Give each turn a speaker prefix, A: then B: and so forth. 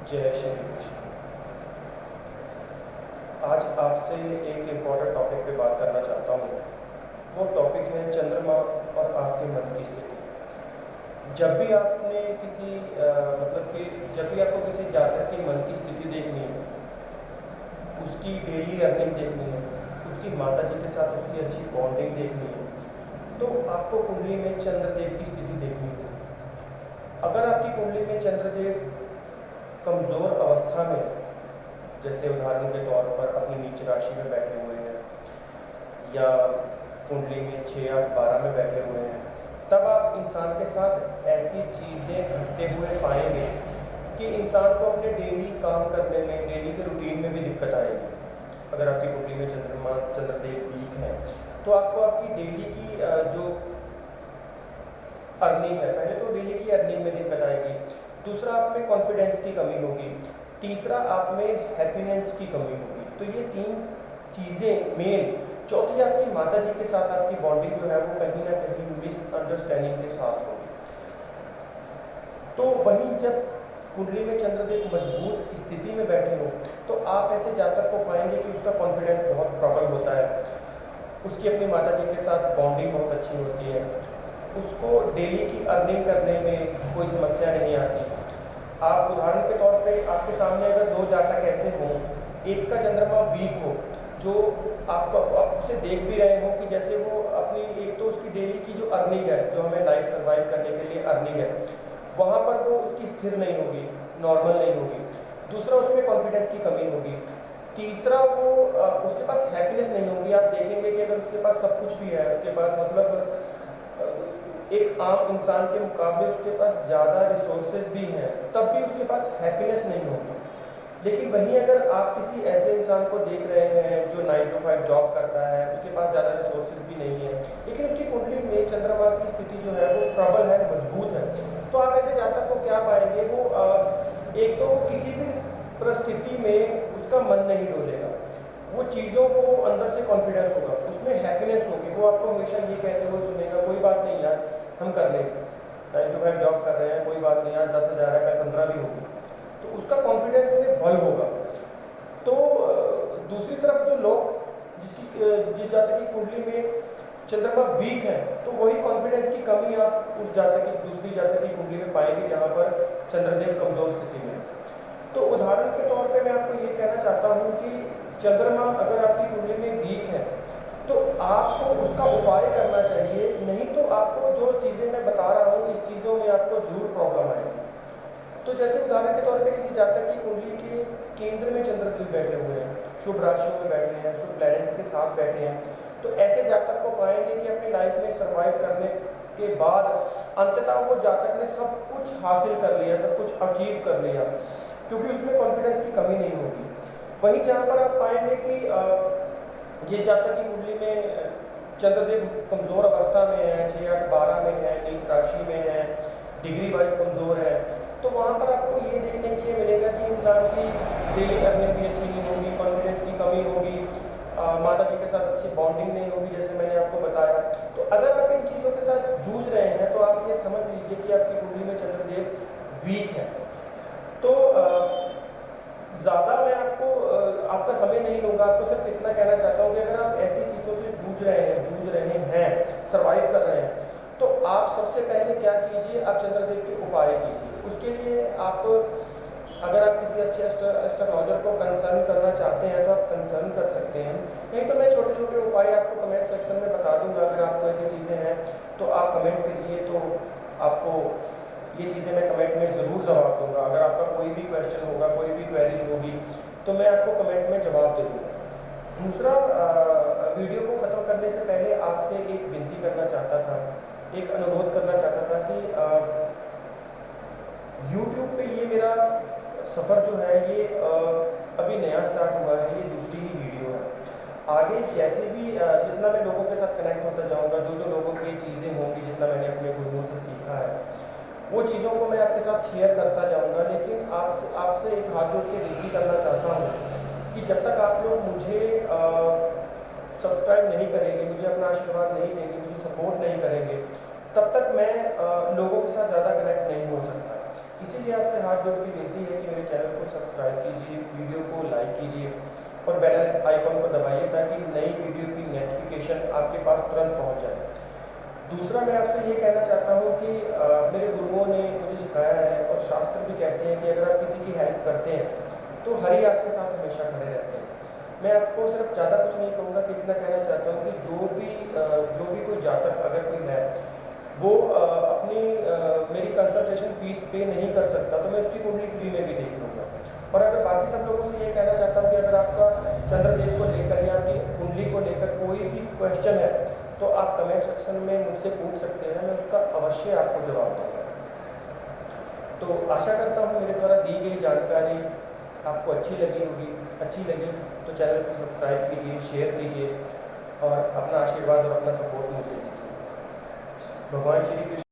A: जय श्री कृष्ण। आज आपसे एक इम्पॉर्टेंट टॉपिक पे बात करना चाहता हूँ। वो टॉपिक है चंद्रमा और आपके मन की स्थिति। जब भी आपने जब भी आपको किसी जातक की मन की स्थिति देखनी है, उसकी डेली अर्निंग देखनी है, उसकी माता जी के साथ उसकी अच्छी बॉन्डिंग देखनी है, तो आपको कुंडली में चंद्रदेव की स्थिति देखनी होगी। अगर आपकी कुंडली में चंद्रदेव कमज़ोर अवस्था में, जैसे उदाहरण के तौर पर अपनी नीच राशि में बैठे हुए हैं या कुंडली में 6, 8, 12 में बैठे हुए हैं, तब आप इंसान के साथ ऐसी चीज़ें घटते हुए पाएंगे कि इंसान को अपने डेली काम करने में, डेली के रूटीन में भी दिक्कत आएगी। अगर आपकी कुंडली में चंद्रदेव वीक है तो आपको आपकी डेली की जो अर्निंग है, पहले तो डेली की अर्निंग में दिक्कत आएगी। दूसरा, आप में कॉन्फिडेंस की कमी होगी। तीसरा, आप में हैप्पीनेस की कमी होगी। तो ये 3 चीज़ें मेन। चौथी, आपकी माता जी के साथ आपकी बॉन्डिंग जो है वो कहीं ना कहीं मिसअंडरस्टैंडिंग के साथ होगी। तो वहीं जब कुंडली में चंद्रदेव मजबूत स्थिति में बैठे हो तो आप ऐसे जातक को पाएंगे कि उसका कॉन्फिडेंस बहुत प्रबल होता है, उसकी अपनी माता जी के साथ बॉन्डिंग बहुत अच्छी होती है, उसको डेली की अर्निंग करने में कोई समस्या नहीं आती। आप उदाहरण के तौर पे आपके सामने अगर 2 जातक ऐसे हों, एक का चंद्रमा वीक हो, जो आप उसे देख भी रहे हो कि जैसे वो अपनी, एक तो उसकी डेली की जो अर्निंग है, जो हमें लाइफ सर्वाइव करने के लिए अर्निंग है, वहाँ पर वो उसकी स्थिर नहीं होगी, नॉर्मल नहीं होगी। दूसरा, उसमें कॉन्फिडेंस की कमी होगी। तीसरा, वो उसके पास हैप्पीनेस नहीं होगी। आप देखेंगे कि अगर उसके पास सब कुछ भी है, उसके पास एक आम इंसान के मुकाबले उसके पास ज़्यादा रिसोर्सेज भी हैं, तब भी उसके पास हैप्पीनेस नहीं होगी। लेकिन वहीं अगर आप किसी ऐसे इंसान को देख रहे हैं जो 9 to 5 जॉब करता है, उसके पास ज़्यादा रिसोर्सेज भी नहीं है, लेकिन उसकी कुंडली में चंद्रमा की स्थिति जो है वो प्रबल है, मजबूत है, तो आप ऐसे जातक को क्या पाएंगे, वो एक तो किसी भी परिस्थिति में उसका मन नहीं डोलेगा, वो चीज़ों को अंदर से कॉन्फिडेंस होगा, उसमें हैप्पीनेस होगी। वो आपको हमेशा ये कहते हुए सुनेगा, कोई बात नहीं यार, हम कर लेंगे, 9 to 5 जॉब कर रहे हैं, कोई बात नहीं यार, 10,000 है, कल 15 भी होगी। तो उसका कॉन्फिडेंस में बल होगा। तो दूसरी तरफ जो लोग जिस जातक की कुंडली में चंद्रमा वीक है, तो वही कॉन्फिडेंस की कमी आप उस दूसरी जातक की कुंडली में पाएंगे जहाँ पर चंद्रदेव कमजोर स्थिति में। तो उदाहरण के तौर पे मैं आपको ये कहना चाहता हूँ कि चंद्रमा अगर आपकी कुंडली में वीक है तो आपको उसका उपाय करना चाहिए, नहीं तो आपको जो चीज़ें मैं बता रहा हूँ, इस चीज़ों में आपको ज़रूर प्रॉब्लम आएगी। तो जैसे उदाहरण के तौर पे किसी जातक की कुंडली के केंद्र में चंद्रदेव बैठे हुए हैं, शुभ राशियों में बैठे हैं, शुभ प्लैनेट्स के साथ बैठे हैं, तो ऐसे जातक को पाएंगे कि अपनी लाइफ में सर्वाइव करने के बाद अंततः वो जातक ने सब कुछ हासिल कर लिया, सब कुछ अचीव कर लिया, क्योंकि उसमें कॉन्फिडेंस की कमी नहीं होगी। वहीं जहाँ पर आप पाएंगे कि ये जातक की कुंडली में चंद्रदेव कमज़ोर अवस्था में है, 6, 8, 12 में है, नीच राशि में है, डिग्री वाइज कमज़ोर है, तो वहाँ पर आपको ये देखने के लिए मिलेगा कि इंसान की डेली अर्निंग भी अच्छी नहीं होगी, कॉन्फिडेंस की कमी होगी, माता जी के साथ अच्छी बॉन्डिंग नहीं होगी, जैसे मैंने आपको बताया। तो अगर आप इन चीज़ों के साथ जूझ रहे हैं तो आप ये समझ लीजिए कि आपकी कुंडली में चंद्रदेव वीक है। तो ज़्यादा मैं आपका समय नहीं लूँगा, आपको सिर्फ इतना कहना चाहता हूँ कि अगर आप ऐसी चीज़ों से जूझ रहे हैं, सर्वाइव कर रहे हैं, तो आप सबसे पहले क्या कीजिए, आप चंद्रदेव के उपाय कीजिए। उसके लिए आप, अगर आप किसी अच्छे एस्ट्रोलॉजर को कंसर्न करना चाहते हैं तो आप कंसर्न कर सकते हैं, नहीं तो मैं छोटे छोटे उपाय आपको कमेंट सेक्शन में बता दूंगा। अगर आपको ऐसी चीज़ें हैं तो आप कमेंट करिए, तो आपको ये चीज़ें मैं कमेंट में ज़रूर जवाब दूंगा। अगर आपका कोई भी क्वेश्चन होगा, कोई भी क्वेरीज होगी, तो मैं आपको कमेंट में जवाब दे दूँगा। दूसरा, वीडियो को ख़त्म करने से पहले आपसे एक विनती करना चाहता था, एक अनुरोध करना चाहता था कि YouTube पे ये मेरा सफ़र जो है ये अभी नया स्टार्ट हुआ है, ये दूसरी ही वीडियो है। आगे जैसे भी जितना मैं लोगों के साथ कनेक्ट होता जाऊंगा, जो लोगों की चीज़ें होंगी, जितना मैंने अपने गुरुओं से सीखा है, वो चीज़ों को मैं आपके साथ शेयर करता जाऊंगा। लेकिन आपसे एक हाथ जोड़ के विनती करना चाहता हूँ कि जब तक आप लोग मुझे सब्सक्राइब नहीं करेंगे, मुझे अपना आशीर्वाद नहीं देंगे, मुझे सपोर्ट नहीं करेंगे, तब तक मैं लोगों के साथ ज़्यादा कनेक्ट नहीं हो सकता। इसीलिए आपसे हाथ जोड़ के विनती है कि मेरे चैनल को सब्सक्राइब कीजिए, वीडियो को लाइक कीजिए और बेल आइकन को दबाइए ताकि नई वीडियो की नोटिफिकेशन आपके पास तुरंत पहुंच जाए। दूसरा मैं आपसे ये कहना चाहता हूँ कि मेरे गुरुओं ने मुझे सिखाया है और शास्त्र भी कहते हैं कि अगर आप किसी की हेल्प करते हैं तो हरि आपके साथ हमेशा खड़े रहते हैं। मैं आपको सिर्फ ज़्यादा कुछ नहीं कहूँगा कि इतना कहना चाहता हूँ कि जो भी कोई जातक अगर कोई है वो अपनी मेरी कंसल्टेशन फीस पे नहीं कर सकता तो मैं उसकी कुंडली फ्री में भी देख लूँगा। और अगर बाकी सब लोगों से ये कहना चाहता हूँ कि अगर आपका चंद्रदेव को लेकर या आपकी कुंडली को लेकर कोई भी क्वेश्चन है तो आप कमेंट सेक्शन में मुझसे पूछ सकते हैं, मैं उसका अवश्य आपको जवाब दूँगा। तो आशा करता हूँ मेरे द्वारा दी गई जानकारी आपको अच्छी लगी होगी। अच्छी लगी तो चैनल को सब्सक्राइब कीजिए, शेयर कीजिए और अपना आशीर्वाद और अपना सपोर्ट मुझे दीजिए। भगवान श्री कृष्ण